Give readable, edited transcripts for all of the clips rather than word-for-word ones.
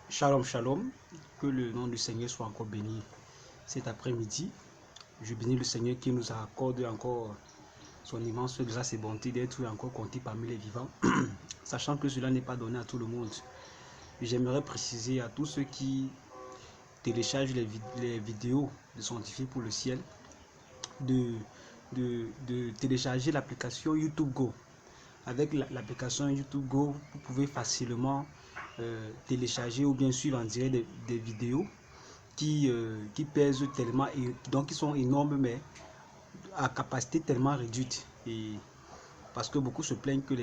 Shalom, shalom. Que le nom du Seigneur soit encore béni cet après-midi. Je bénis le Seigneur qui nous accorde encore son immense grâce et bonté d'être encore compté parmi les vivants, sachant que cela n'est pas donné à tout le monde. J'aimerais préciser à tous ceux qui téléchargent les vidéos de Sanctifié pour le ciel de télécharger l'application YouTube Go. Avec l'application YouTube Go, vous pouvez facilement télécharger ou bien suivre en direct des vidéos qui pèsent tellement et donc qui sont énormes mais à capacité tellement réduite. Et parce que beaucoup se plaignent que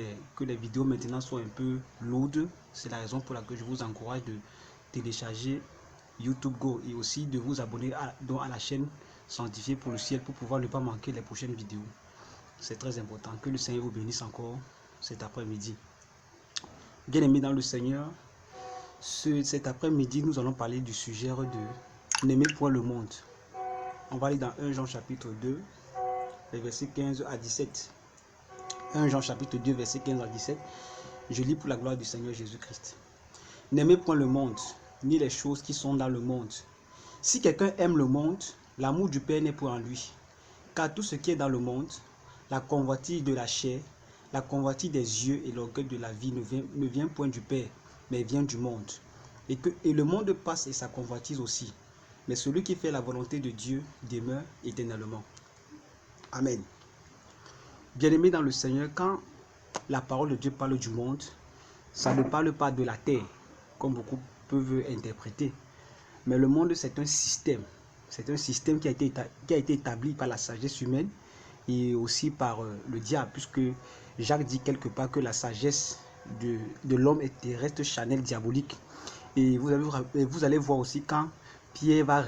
les vidéos maintenant sont un peu lourdes. C'est la raison pour laquelle je vous encourage de télécharger YouTube Go et aussi de vous abonner à la chaîne Sanctifié pour le ciel pour pouvoir ne pas manquer les prochaines vidéos. C'est très important. Que le Seigneur vous bénisse encore cet après-midi. Bien-aimés dans le Seigneur, cet après-midi, nous allons parler du sujet de n'aimer point le monde. On va aller dans 1 Jean chapitre 2, les versets 15 à 17. 1 Jean chapitre 2, versets 15 à 17. Je lis pour la gloire du Seigneur Jésus-Christ. N'aimez point le monde, ni les choses qui sont dans le monde. Si quelqu'un aime le monde, l'amour du Père n'est point en lui. Car tout ce qui est dans le monde, la convoitise de la chair, la convoitise des yeux et l'orgueil de la vie ne vient point du Père, mais vient du monde. Et le monde passe et sa convoitise aussi. Mais celui qui fait la volonté de Dieu demeure éternellement. Amen. Bien-aimés dans le Seigneur, quand la parole de Dieu parle du monde, ça ne parle pas de la terre, comme beaucoup peuvent interpréter. Mais le monde, c'est un système. C'est un système qui a été établi par la sagesse humaine et aussi par le diable, puisque Jacques dit quelque part que la sagesse de l'homme est terrestre, charnelle, diabolique. Et vous allez voir aussi quand Pierre va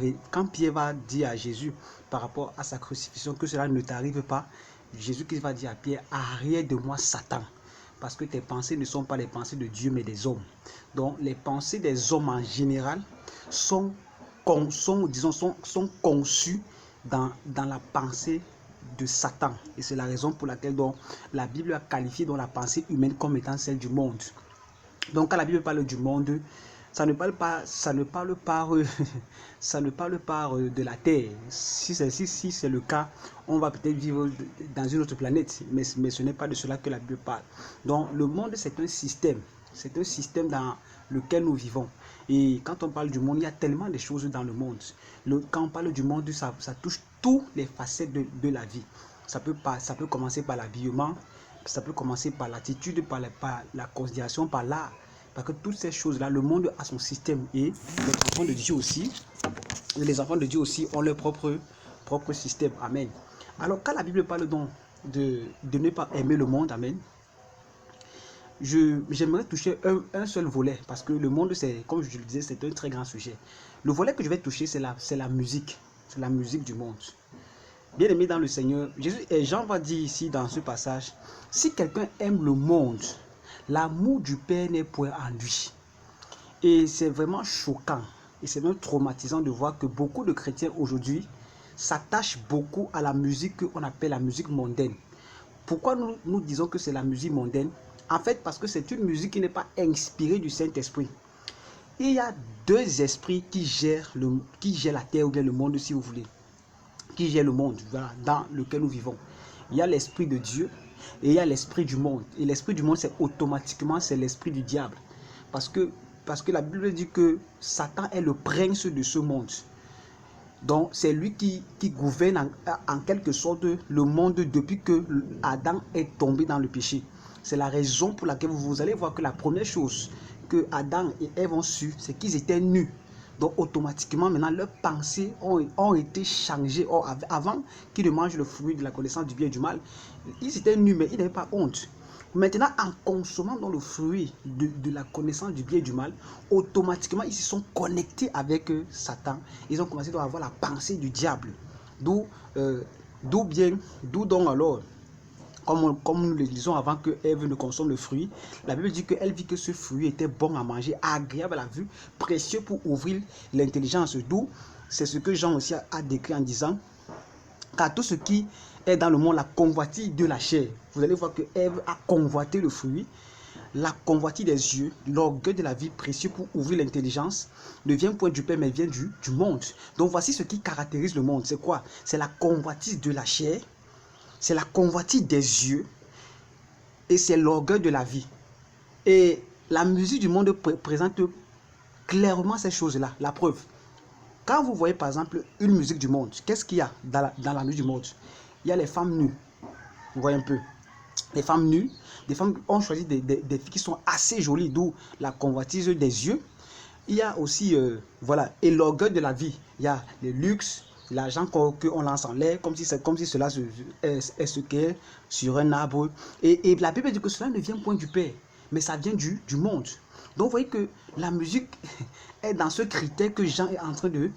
dire à Jésus par rapport à sa crucifixion que cela ne t'arrive pas, Jésus qui va dire à Pierre, arrière de moi Satan, parce que tes pensées ne sont pas les pensées de Dieu mais des hommes. Donc les pensées des hommes en général sont conçues dans la pensée de Satan. Et c'est la raison pour laquelle donc, la Bible a qualifié donc, la pensée humaine comme étant celle du monde. Donc quand la Bible parle du monde, ça ne parle pas de la terre. Si c'est le cas, on va peut-être vivre dans une autre planète, mais ce n'est pas de cela que la Bible parle. Donc le monde, c'est un système dans lequel nous vivons. Et quand on parle du monde, il y a tellement de choses dans le monde. Quand on parle du monde, ça touche toutes les facettes de la vie. Ça peut commencer par l'habillement, ça peut commencer par l'attitude, par la considération, par l'art. Parce que toutes ces choses-là, le monde a son système et les enfants de Dieu aussi ont leur propre système. Amen. Alors, quand la Bible parle donc de ne pas aimer le monde, amen, j'aimerais toucher un seul volet parce que le monde, comme je le disais, c'est un très grand sujet. Le volet que je vais toucher, c'est la musique. C'est la musique du monde. Bien aimé dans le Seigneur, Jean va dire ici dans ce passage, si quelqu'un aime le monde, l'amour du Père n'est point en lui. Et c'est vraiment choquant et c'est même traumatisant de voir que beaucoup de chrétiens aujourd'hui s'attachent beaucoup à la musique qu'on appelle la musique mondaine. Pourquoi nous disons que c'est la musique mondaine? En fait, parce que c'est une musique qui n'est pas inspirée du Saint-Esprit. Il y a deux esprits qui gèrent la terre ou bien le monde, si vous voulez. Qui gère le monde, voilà, dans lequel nous vivons. Il y a l'esprit de Dieu et il y a l'esprit du monde. Et l'esprit du monde, c'est l'esprit du diable. Parce que la Bible dit que Satan est le prince de ce monde. Donc, c'est lui qui gouverne en quelque sorte le monde depuis que Adam est tombé dans le péché. C'est la raison pour laquelle vous allez voir que la première chose que Adam et Ève ont su, c'est qu'ils étaient nus. Donc, automatiquement, maintenant, leurs pensées ont été changées. Or, avant qu'ils ne mangent le fruit de la connaissance du bien et du mal, ils étaient nus, mais ils n'avaient pas honte. Maintenant, en consommant dans le fruit de la connaissance du bien et du mal, automatiquement, ils se sont connectés avec Satan. Ils ont commencé à avoir la pensée du diable. D'où donc alors, comme nous le disons avant que Ève ne consomme le fruit, la Bible dit qu'elle vit que ce fruit était bon à manger, agréable à la vue, précieux pour ouvrir l'intelligence. D'où, c'est ce que Jean aussi a décrit en disant, car tout ce qui est dans le monde, la convoitise de la chair. Vous allez voir que Ève a convoité le fruit. la convoitise des yeux, l'orgueil de la vie précieux pour ouvrir l'intelligence, ne vient point du Père, mais vient du monde. Donc voici ce qui caractérise le monde. C'est quoi? C'est la convoitise de la chair, c'est la convoitise des yeux, et c'est l'orgueil de la vie. Et la musique du monde présente clairement ces choses-là. La preuve. Quand vous voyez par exemple une musique du monde, qu'est-ce qu'il y a dans la musique du monde? Il y a les femmes nues. Vous voyez un peu. Les femmes nues, des femmes ont choisi des filles qui sont assez jolies, d'où la convoitise des yeux. Il y a aussi, voilà, et l'orgueil de la vie. Il y a le luxe, l'argent qu'on lance en l'air, comme si cela est ce qu'est sur un arbre. Et la Bible dit que cela ne vient point du Père, mais ça vient du monde. Donc vous voyez que la musique est dans ce critère que Jean est en train de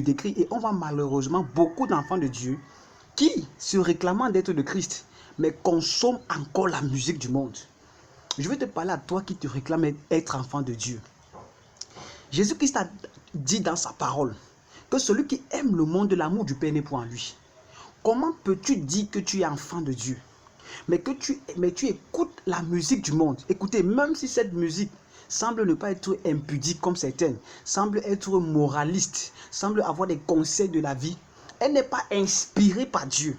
décrire. Et on voit malheureusement beaucoup d'enfants de Dieu qui, se réclamant d'être de Christ, mais consomment encore la musique du monde. Je vais te parler à toi qui te réclame être enfant de Dieu. Jésus-Christ a dit dans sa parole que celui qui aime le monde, l'amour du Père n'est point en lui. Comment peux-tu dire que tu es enfant de Dieu, mais tu écoutes la musique du monde? Écoutez, même si cette musique semble ne pas être impudique comme certaines, semble être moraliste, semble avoir des conseils de la vie, elle n'est pas inspirée par Dieu.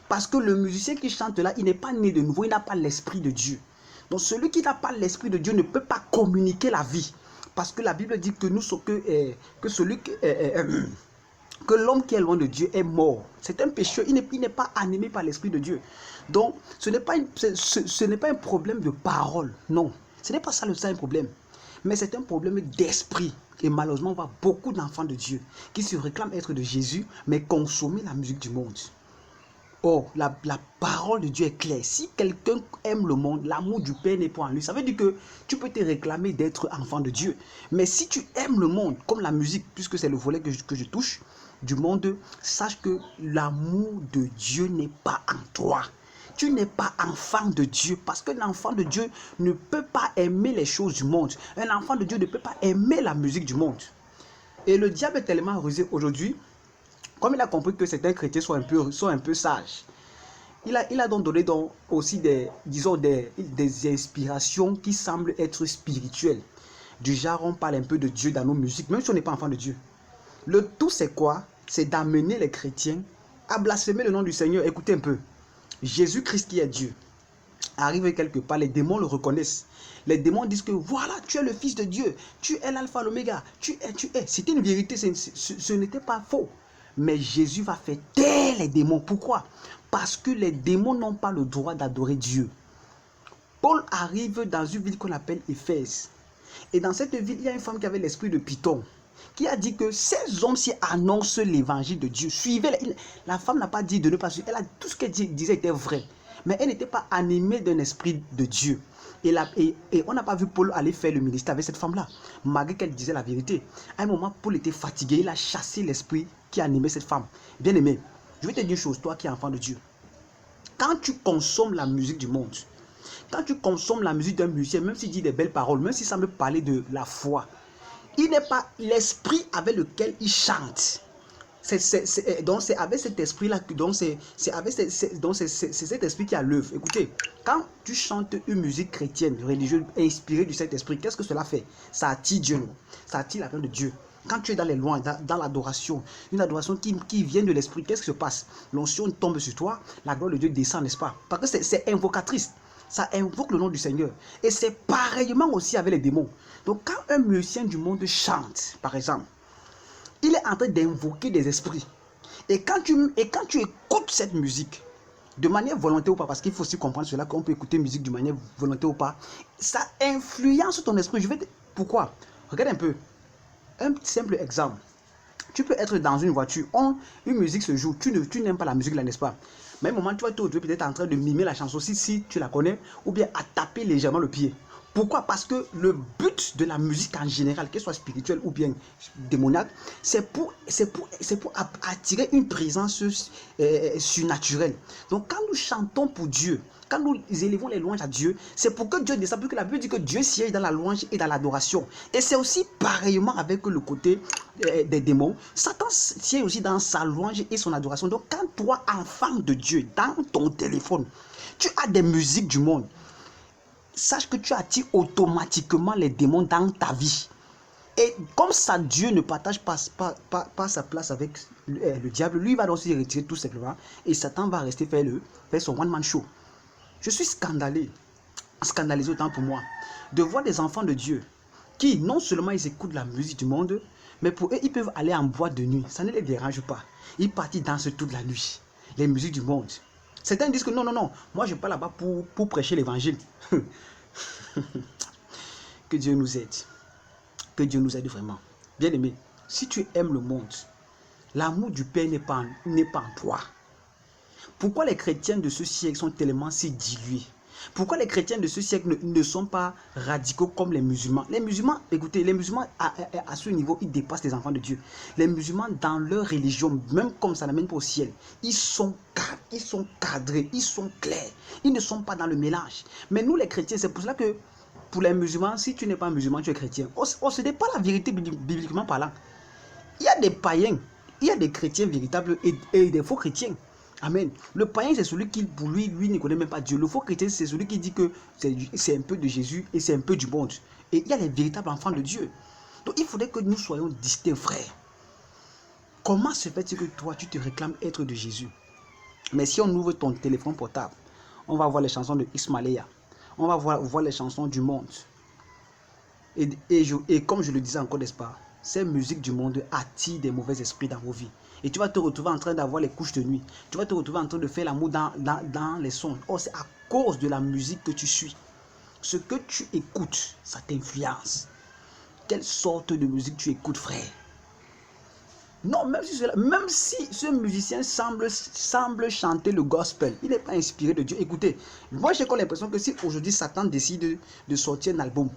Parce que le musicien qui chante là, il n'est pas né de nouveau, il n'a pas l'esprit de Dieu. Donc celui qui n'a pas l'esprit de Dieu ne peut pas communiquer la vie. Parce que la Bible dit que que l'homme qui est loin de Dieu est mort. C'est un pécheur, il n'est pas animé par l'esprit de Dieu. Donc ce n'est pas un problème de parole, non. Ce n'est pas ça un problème. Mais c'est un problème d'esprit. Et malheureusement, on voit beaucoup d'enfants de Dieu qui se réclament être de Jésus, mais consommer la musique du monde. Or, la parole de Dieu est claire. Si quelqu'un aime le monde, l'amour du Père n'est pas en lui. Ça veut dire que tu peux te réclamer d'être enfant de Dieu. Mais si tu aimes le monde, comme la musique, puisque c'est le volet que je touche, du monde, sache que l'amour de Dieu n'est pas en toi. Tu n'es pas enfant de Dieu parce que l'enfant de Dieu ne peut pas aimer les choses du monde. Un enfant de Dieu ne peut pas aimer la musique du monde. Et le diable est tellement rusé aujourd'hui. Comme il a compris que certains chrétiens sont un peu sages, il a donc donné aussi des inspirations qui semblent être spirituelles. Du genre, on parle un peu de Dieu dans nos musiques, même si on n'est pas enfant de Dieu. Le tout, c'est quoi? C'est d'amener les chrétiens à blasphémer le nom du Seigneur. Écoutez un peu. Jésus-Christ qui est Dieu arrive quelque part, les démons le reconnaissent. Les démons disent que voilà, tu es le Fils de Dieu, tu es l'alpha, l'oméga, tu es. C'était une vérité, ce n'était pas faux. Mais Jésus va faire taire les démons. Pourquoi? Parce que les démons n'ont pas le droit d'adorer Dieu. Paul arrive dans une ville qu'on appelle Éphèse. Et dans cette ville, il y a une femme qui avait l'esprit de Python, qui a dit que ces hommes s'y annoncent l'évangile de Dieu. Suivez-les. La femme n'a pas dit de ne pas suivre. Tout ce qu'elle disait était vrai. Mais elle n'était pas animée d'un esprit de Dieu. Et on n'a pas vu Paul aller faire le ministère avec cette femme-là, malgré qu'elle disait la vérité. À un moment, Paul était fatigué, il a chassé l'esprit qui animait cette femme. Bien aimé, je vais te dire une chose, toi qui es enfant de Dieu. Quand tu consommes la musique du monde, quand tu consommes la musique d'un musicien, même s'il dit des belles paroles, même si ça me parlait de la foi, il n'est pas l'esprit avec lequel il chante. Donc c'est avec cet esprit-là, c'est cet esprit qui a l'œuvre. Écoutez, quand tu chantes une musique chrétienne, religieuse, inspirée du Saint-Esprit, qu'est-ce que cela fait? Ça attire Dieu, ça attire la gloire de Dieu. Quand tu es dans les louanges, dans l'adoration, une adoration qui vient de l'esprit, qu'est-ce qui se passe? L'onction tombe sur toi, la gloire de Dieu descend, n'est-ce pas? Parce que c'est invocatrice. Ça invoque le nom du Seigneur. Et c'est pareillement aussi avec les démons. Donc quand un musicien du monde chante, par exemple, il est en train d'invoquer des esprits. Et quand tu écoutes cette musique, de manière volontaire ou pas, parce qu'il faut aussi comprendre cela, qu'on peut écouter musique de manière volontaire ou pas, ça influence ton esprit. Pourquoi? Regarde un peu. Un simple exemple. Tu peux être dans une voiture, une musique se joue, tu n'aimes pas la musique là, n'est-ce pas? Mais à un moment, tu vas te retrouver peut-être en train de mimer la chanson si tu la connais, ou bien à taper légèrement le pied. Pourquoi? Parce que le but de la musique en général, qu'elle soit spirituelle ou bien démoniaque, c'est pour attirer une présence surnaturelle. Donc quand nous chantons pour Dieu, quand nous élevons les louanges à Dieu, c'est pour que Dieu descende, parce que la Bible dit que Dieu siège dans la louange et dans l'adoration. Et c'est aussi pareillement avec le côté des démons. Satan siège aussi dans sa louange et son adoration. Donc quand toi, enfant de Dieu, dans ton téléphone, tu as des musiques du monde, sache que tu attires automatiquement les démons dans ta vie. Et comme ça, Dieu ne partage pas sa place avec le diable, lui va donc se retirer tout simplement. Et Satan va rester faire son one-man show. Je suis scandalisé autant pour moi de voir des enfants de Dieu qui non seulement ils écoutent la musique du monde, mais pour eux, ils peuvent aller en boîte de nuit. Ça ne les dérange pas. Ils partent danser toute la nuit. Les musiques du monde. Certains disent que non, moi je ne vais pas là-bas pour prêcher l'évangile. Que Dieu nous aide. Que Dieu nous aide vraiment. Bien aimé, si tu aimes le monde, l'amour du Père n'est pas en toi. Pourquoi les chrétiens de ce siècle sont tellement si dilués? Pourquoi les chrétiens de ce siècle ne sont pas radicaux comme les musulmans? Les musulmans, écoutez, les musulmans à ce niveau, ils dépassent les enfants de Dieu. Les musulmans, dans leur religion, même comme ça n'amène pas au ciel, ils sont cadrés, ils sont clairs. Ils ne sont pas dans le mélange. Mais nous, les chrétiens, c'est pour cela que pour les musulmans, si tu n'es pas musulman, tu es chrétien. Ce n'est pas la vérité bibliquement parlant. Il y a des païens, il y a des chrétiens véritables et des faux chrétiens. Amen. Le païen, c'est celui qui, pour lui ne connaît même pas Dieu. Le faux chrétien, c'est celui qui dit que c'est un peu de Jésus et c'est un peu du monde. Et il y a les véritables enfants de Dieu. Donc, il faudrait que nous soyons distincts, frères. Comment se fait-il que toi, tu te réclames être de Jésus? Mais si on ouvre ton téléphone portable, on va voir les chansons de Ismaëlia. On va voir les chansons du monde. Et comme je le disais encore, n'est-ce pas, ces musiques du monde attirent des mauvais esprits dans vos vies. Et tu vas te retrouver en train d'avoir les couches de nuit. Tu vas te retrouver en train de faire l'amour dans les sons. Oh, c'est à cause de la musique que tu suis. Ce que tu écoutes, ça t'influence. Quelle sorte de musique tu écoutes, frère? Non, même si ce musicien semble chanter le gospel, il n'est pas inspiré de Dieu. Écoutez, moi j'ai comme l'impression que si aujourd'hui Satan décide de sortir un album,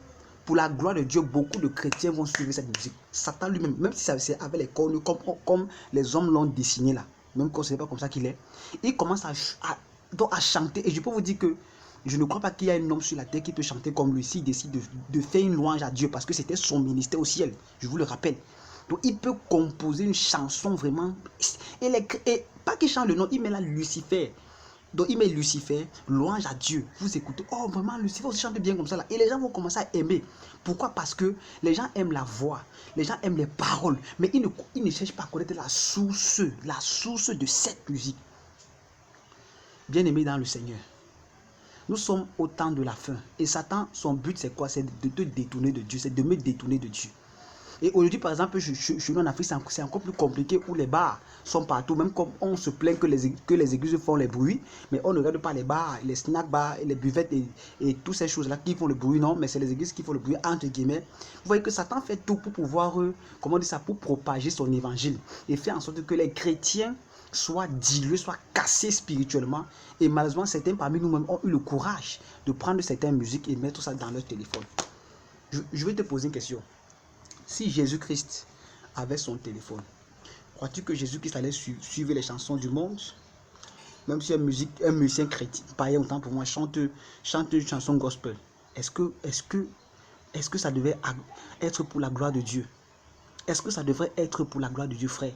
pour la gloire de Dieu, beaucoup de chrétiens vont suivre cette musique. Satan lui-même, même si c'est avec les cornes, comme les hommes l'ont dessiné là, même quand ce n'est pas comme ça qu'il est, il commence à chanter. Et je peux vous dire que je ne crois pas qu'il y a un homme sur la terre qui peut chanter comme lui s'il décide de faire une louange à Dieu, parce que c'était son ministère au ciel, je vous le rappelle. Donc il peut composer une chanson vraiment. Et pas qu'il chante le nom, il met là Lucifer. Donc il met Lucifer, louange à Dieu. Vous écoutez, oh vraiment Lucifer aussi chante bien comme ça là. Et les gens vont commencer à aimer. Pourquoi? Parce que les gens aiment la voix, les gens aiment les paroles, mais ils ne cherchent pas à connaître la source de cette musique. Bien aimé dans le Seigneur, nous sommes au temps de la fin. Et Satan, son but c'est quoi? C'est de te détourner de Dieu, c'est de me détourner de Dieu. Et aujourd'hui, par exemple, je suis en Afrique, c'est encore plus compliqué où les bars sont partout. Même comme on se plaint que les églises font les bruits, mais on ne regarde pas les bars, les snack bars, les buvettes et toutes ces choses-là qui font le bruit. Non, mais c'est les églises qui font le bruit, entre guillemets. Vous voyez que Satan fait tout pour pouvoir, comment dire ça, pour propager son évangile et faire en sorte que les chrétiens soient dilués, soient cassés spirituellement. Et malheureusement, certains parmi nous-mêmes ont eu le courage de prendre certaines musiques et mettre ça dans leur téléphone. Je vais te poser une question. Si Jésus-Christ avait son téléphone, crois-tu que Jésus-Christ allait suivre les chansons du monde? Même si un musicien chrétien, païen autant pour moi, chante une chanson gospel, est-ce que ça devait être pour la gloire de Dieu? Est-ce que ça devrait être pour la gloire de Dieu, frère?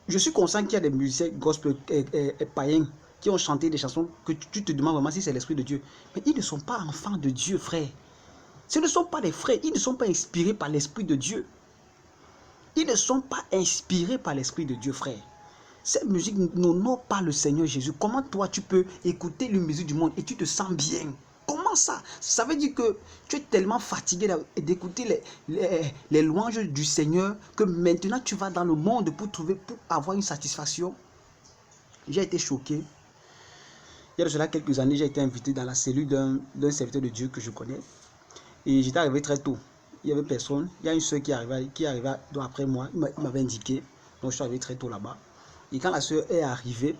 Je suis conscient qu'il y a des musiciens gospel et païens qui ont chanté des chansons que tu te demandes vraiment si c'est l'Esprit de Dieu. Mais ils ne sont pas enfants de Dieu, frère. Ce ne sont pas des frères, ils ne sont pas inspirés par l'Esprit de Dieu. Ils ne sont pas inspirés par l'Esprit de Dieu, frère. Cette musique n'honore pas le Seigneur Jésus. Comment toi tu peux écouter la musique du monde et tu te sens bien? Comment ça? Ça veut dire que tu es tellement fatigué d'écouter les louanges du Seigneur que maintenant tu vas dans le monde pour avoir une satisfaction. J'ai été choqué. Il y a de cela quelques années, j'ai été invité dans la cellule d'un serviteur de Dieu que je connais. Et j'étais arrivé très tôt. Il n'y avait personne. Il y a une soeur qui arriva donc après moi. Il m'avait indiqué. Donc je suis arrivé très tôt là-bas. Et quand la soeur est arrivée,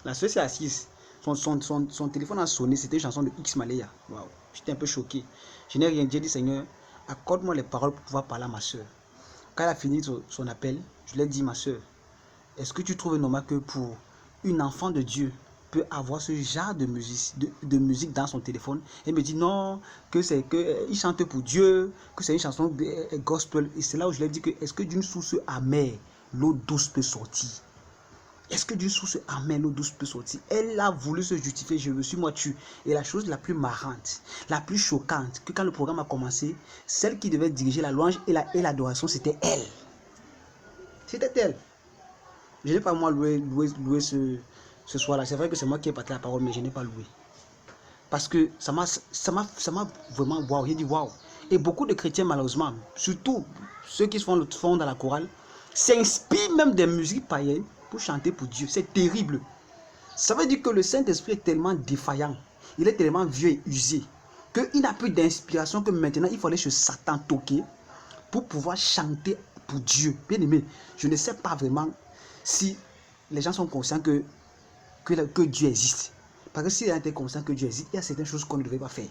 la soeur s'est assise. Son téléphone a sonné. C'était une chanson de Ismaëlia. Waouh. J'étais un peu choqué. Je n'ai rien dit. J'ai dit, Seigneur, accorde-moi les paroles pour pouvoir parler à ma soeur. Quand elle a fini son appel, je lui ai dit, ma soeur, est-ce que tu trouves normal que pour une enfant de Dieu peut avoir ce genre de musique dans son téléphone? Elle me dit non, il chante pour Dieu, que c'est une chanson gospel. Et c'est là où je lui ai dit que est-ce que d'une source amère, l'eau douce peut sortir? Est-ce que Dieu source amène l'eau douce peut sortir? Elle a voulu se justifier, je me suis moi tu. Et la chose la plus marrante, la plus choquante, que quand le programme a commencé, celle qui devait diriger la louange et l'adoration, c'était elle. C'était elle. Je n'ai pas moi loué ce soir-là. C'est vrai que c'est moi qui ai parlé la parole, mais je n'ai pas loué. Parce que ça m'a vraiment waouh. J'ai dit waouh. Et beaucoup de chrétiens, malheureusement, surtout ceux qui font dans la chorale, s'inspirent même des musiques païennes pour chanter pour Dieu. C'est terrible. Ça veut dire que le Saint-Esprit est tellement défaillant, il est tellement vieux et usé, qu'il n'a plus d'inspiration, que maintenant il faut aller chez Satan toquer pour pouvoir chanter pour Dieu. Bien aimé, je ne sais pas vraiment si les gens sont conscients que Dieu existe. Parce que s'il était conscient que Dieu existe, il y a certaines choses qu'on ne devait pas faire.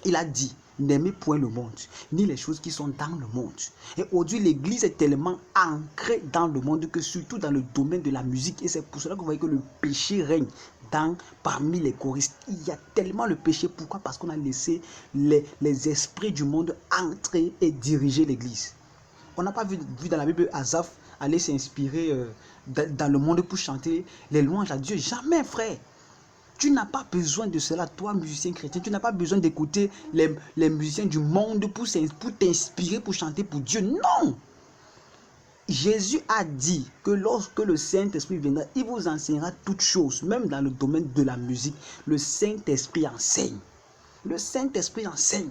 Il a dit, n'aimez point le monde, ni les choses qui sont dans le monde. Et aujourd'hui, l'église est tellement ancrée dans le monde que surtout dans le domaine de la musique. Et c'est pour cela que vous voyez que le péché règne parmi les choristes. Il y a tellement le péché. Pourquoi? Parce qu'on a laissé les esprits du monde entrer et diriger l'église. On n'a pas vu dans la Bible Asaph aller s'inspirer dans le monde pour chanter les louanges à Dieu. Jamais, frère. Tu n'as pas besoin de cela, toi, musicien chrétien. Tu n'as pas besoin d'écouter les musiciens du monde pour t'inspirer, pour chanter pour Dieu. Non! Jésus a dit que lorsque le Saint-Esprit viendra, il vous enseignera toutes choses, même dans le domaine de la musique. Le Saint-Esprit enseigne. Le Saint-Esprit enseigne.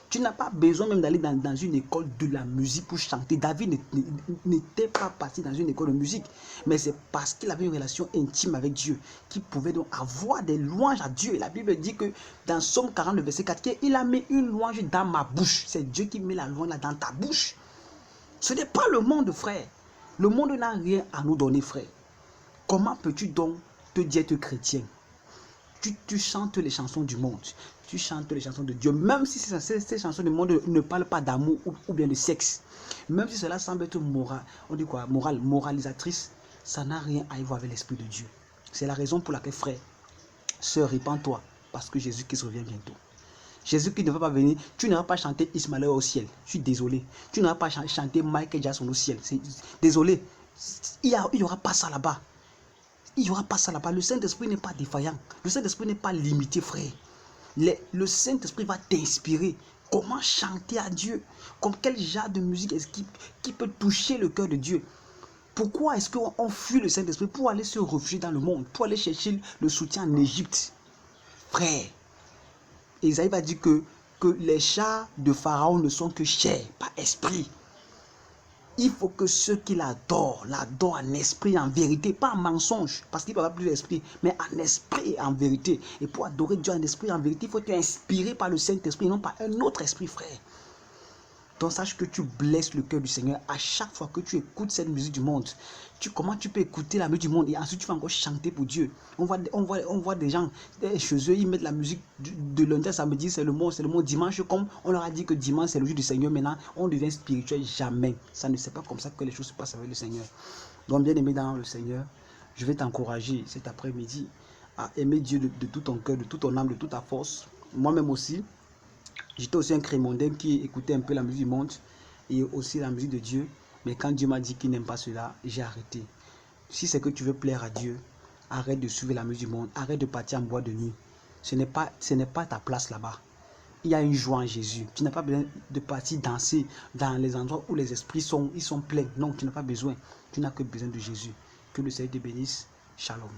Tu n'as pas besoin même d'aller dans une école de la musique pour chanter. David n'était pas parti dans une école de musique. Mais c'est parce qu'il avait une relation intime avec Dieu qu'il pouvait donc avoir des louanges à Dieu. Et la Bible dit que dans Somme 40, le verset 4, il a mis une louange dans ma bouche. C'est Dieu qui met la louange là dans ta bouche. Ce n'est pas le monde, frère. Le monde n'a rien à nous donner, frère. Comment peux-tu donc te dire être chrétien? Tu chantes les chansons du monde, tu chantes les chansons de Dieu, même si ces chansons du monde ne parlent pas d'amour ou bien de sexe, même si cela semble être moralisatrice, ça n'a rien à y voir avec l'Esprit de Dieu. C'est la raison pour laquelle, frère, sœur, répands-toi, parce que Jésus-Christ revient bientôt. Jésus-Christ ne va pas venir, tu n'auras pas chanté Ismaël au ciel, je suis désolé. Tu n'auras pas chanté Michael Jackson au ciel, désolé. Il n'y aura pas ça là-bas. Il n'y aura pas ça là-bas. Le Saint-Esprit n'est pas défaillant. Le Saint-Esprit n'est pas limité, frère. Le Saint-Esprit va t'inspirer. Comment chanter à Dieu? Comme quel genre de musique est-ce qui peut toucher le cœur de Dieu? Pourquoi est-ce qu'on fuit le Saint-Esprit? Pour aller se réfugier dans le monde, pour aller chercher le soutien en Égypte. Frère, Isaïe va dire que les chars de Pharaon ne sont que chair, pas esprit. Il faut que ceux qui l'adorent en esprit, en vérité, pas en mensonge, parce qu'il n'y a pas plus d'esprit, mais en esprit et en vérité. Et pour adorer Dieu en esprit et en vérité, il faut être inspiré par le Saint-Esprit, non pas un autre esprit, frère. Donc sache que tu blesses le cœur du Seigneur à chaque fois que tu écoutes cette musique du monde. Comment tu peux écouter la musique du monde et ensuite tu vas encore chanter pour Dieu? On voit des gens chez eux, ils mettent la musique de lundi à samedi, c'est le mot dimanche, comme on leur a dit que dimanche c'est le jour du Seigneur. Maintenant on devient spirituel. Jamais. Ça ne c'est pas comme ça que les choses se passent avec le Seigneur. Donc bien aimé dans le Seigneur, je vais t'encourager cet après-midi à aimer Dieu de tout ton cœur, de toute ton âme, de toute ta force. Moi-même aussi. J'étais aussi un crémondain qui écoutait un peu la musique du monde et aussi la musique de Dieu. Mais quand Dieu m'a dit qu'il n'aime pas cela, j'ai arrêté. Si c'est que tu veux plaire à Dieu, arrête de suivre la musique du monde. Arrête de partir en boîte de nuit. Ce n'est pas ta place là-bas. Il y a une joie en Jésus. Tu n'as pas besoin de partir danser dans les endroits où les esprits sont pleins. Non, tu n'as pas besoin. Tu n'as que besoin de Jésus. Que le Seigneur te bénisse. Shalom.